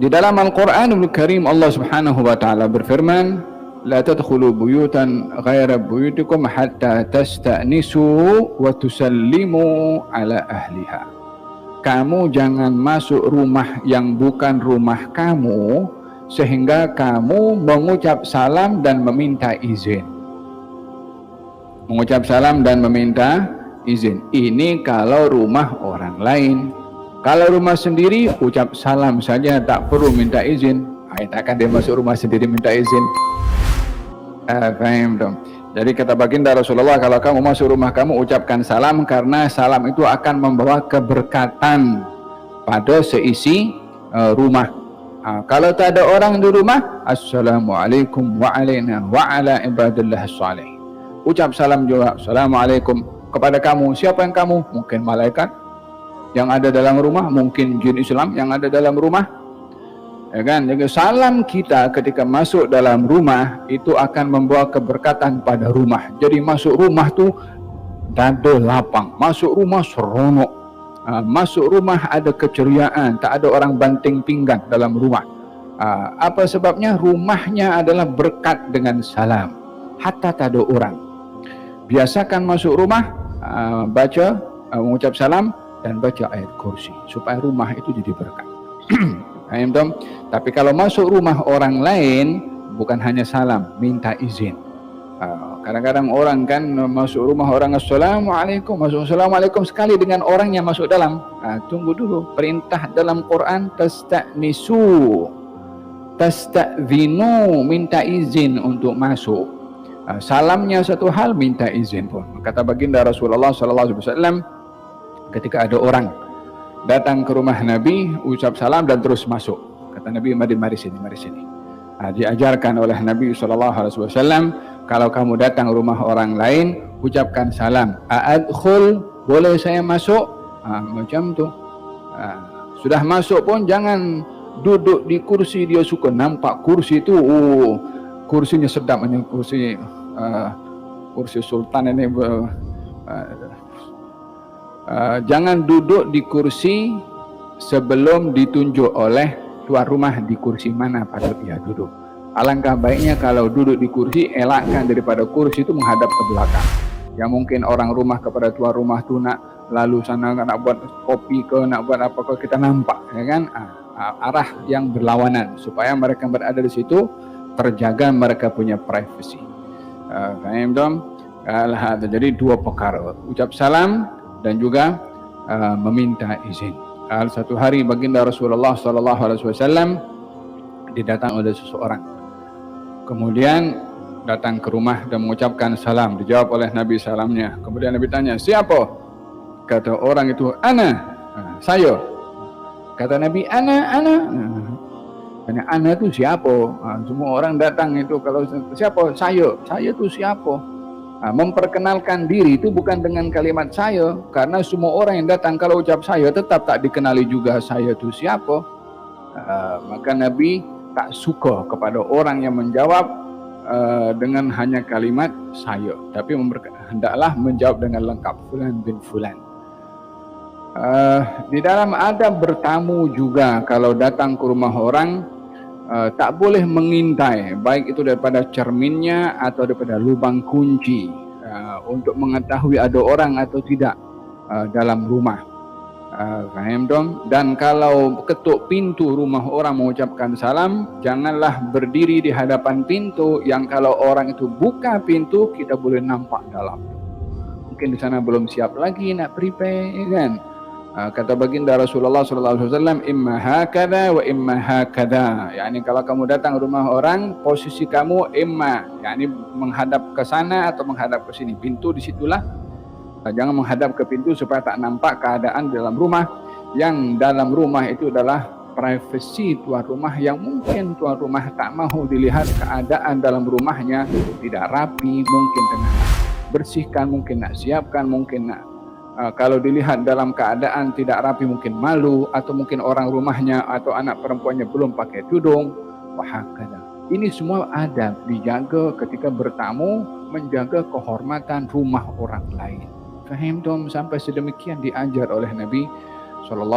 Di dalam Al-Quranul Karim Allah Subhanahu wa taala berfirman, "La tadkhulu buyutan ghaira buyutikum hatta tasta'nisu wa tusallimu ala ahliha." Kamu jangan masuk rumah yang bukan rumah kamu sehingga kamu mengucap salam dan meminta izin. Mengucap salam dan meminta izin. Ini kalau rumah orang lain. Kalau rumah sendiri, ucap salam saja, tak perlu minta izin. Takkan dia masuk rumah sendiri minta izin. Faham dong. Jadi kata baginda Rasulullah, kalau kamu masuk rumah kamu, ucapkan salam, karena salam itu akan membawa keberkatan pada seisi rumah. Kalau tak ada orang di rumah, Assalamualaikum wa alaina wa ala ibadillah salih. Ucap salam juga, Assalamualaikum kepada kamu. Siapa yang kamu? Mungkin malaikat yang ada dalam rumah, mungkin jin Islam yang ada dalam rumah, ya kan? Jadi salam kita ketika masuk dalam rumah itu akan membawa keberkatan pada rumah. Jadi masuk rumah tuh dada lapang, masuk rumah seronok, masuk rumah ada keceriaan, tak ada orang banting pinggang dalam rumah. Apa sebabnya? Rumahnya adalah berkat dengan salam, hatta tak ada orang. Biasakan masuk rumah, baca, mengucap salam dan baca ayat kursi supaya rumah itu jadi berkat. Tapi kalau masuk rumah orang lain, bukan hanya salam, minta izin. Kadang-kadang orang kan masuk rumah orang, Assalamualaikum, masuk Assalamualaikum sekali dengan orang yang masuk dalam. Tunggu dulu, perintah dalam Quran, tasta'nisu, tasta'zinu, minta izin untuk masuk. Salamnya satu hal, minta izin pun. Kata baginda Rasulullah SAW, ketika ada orang datang ke rumah Nabi, ucap salam dan terus masuk. Kata Nabi, mari sini, mari sini. Diajarkan oleh Nabi SAW, kalau kamu datang rumah orang lain, ucapkan salam. Adkhul, boleh saya masuk? Macam tu. Sudah masuk pun jangan duduk di kursi dia suka. Nampak kursi tu, kursinya sedap, kursi sultan ini. Jangan duduk di kursi sebelum ditunjuk oleh tuan rumah di kursi mana patut dia duduk. Alangkah baiknya kalau duduk di kursi, elakkan daripada kursi itu menghadap ke belakang. Yang mungkin orang rumah kepada tuan rumah tu nak lalu sana, nak buat kopi ke, nak buat apa ke, kita nampak, ya kan? Arah yang berlawanan supaya mereka berada di situ terjaga mereka punya privasi. Faham dong? Jadi dua perkara, ucap salam dan juga meminta izin. Satu hari baginda Rasulullah SAW didatang oleh seseorang, kemudian datang ke rumah dan mengucapkan salam. Dijawab oleh Nabi salamnya. Kemudian Nabi tanya, siapa? Kata orang itu, ana, saya. Kata Nabi, ana. Tanya, ana itu siapa? Semua orang datang itu, kalau siapa? Saya itu siapa? Memperkenalkan diri itu bukan dengan kalimat saya, karena semua orang yang datang kalau ucap saya tetap tak dikenali juga saya itu siapa. Maka Nabi tak suka kepada orang yang menjawab dengan hanya kalimat saya, tapi hendaklah menjawab dengan lengkap, fulan bin fulan. Di dalam adab bertamu juga, kalau datang ke rumah orang, tak boleh mengintai, baik itu daripada cerminnya atau daripada lubang kunci, untuk mengetahui ada orang atau tidak dalam rumah. Faham dong? Dan kalau ketuk pintu rumah orang mengucapkan salam, janganlah berdiri di hadapan pintu yang kalau orang itu buka pintu kita boleh nampak dalam. Mungkin di sana belum siap lagi nak prepare, kan? Kata baginda Rasulullah SAW, imma hakada wa imma hakada. Yani kalau kamu datang rumah orang, posisi kamu imma, yani menghadap ke sana atau menghadap ke sini. Pintu disitulah. Jangan menghadap ke pintu supaya tak nampak keadaan dalam rumah. Yang dalam rumah itu adalah privasi tuan rumah, yang mungkin tuan rumah tak mahu dilihat keadaan dalam rumahnya tidak rapi, mungkin tengah bersihkan, mungkin nak siapkan, mungkin nak kalau dilihat dalam keadaan tidak rapi mungkin malu, atau mungkin orang rumahnya atau anak perempuannya belum pakai tudung, wahakala. Ini semua adab dijaga ketika bertamu, menjaga kehormatan rumah orang lain. Faham dong? Sampai sedemikian diajar oleh Nabi SAW.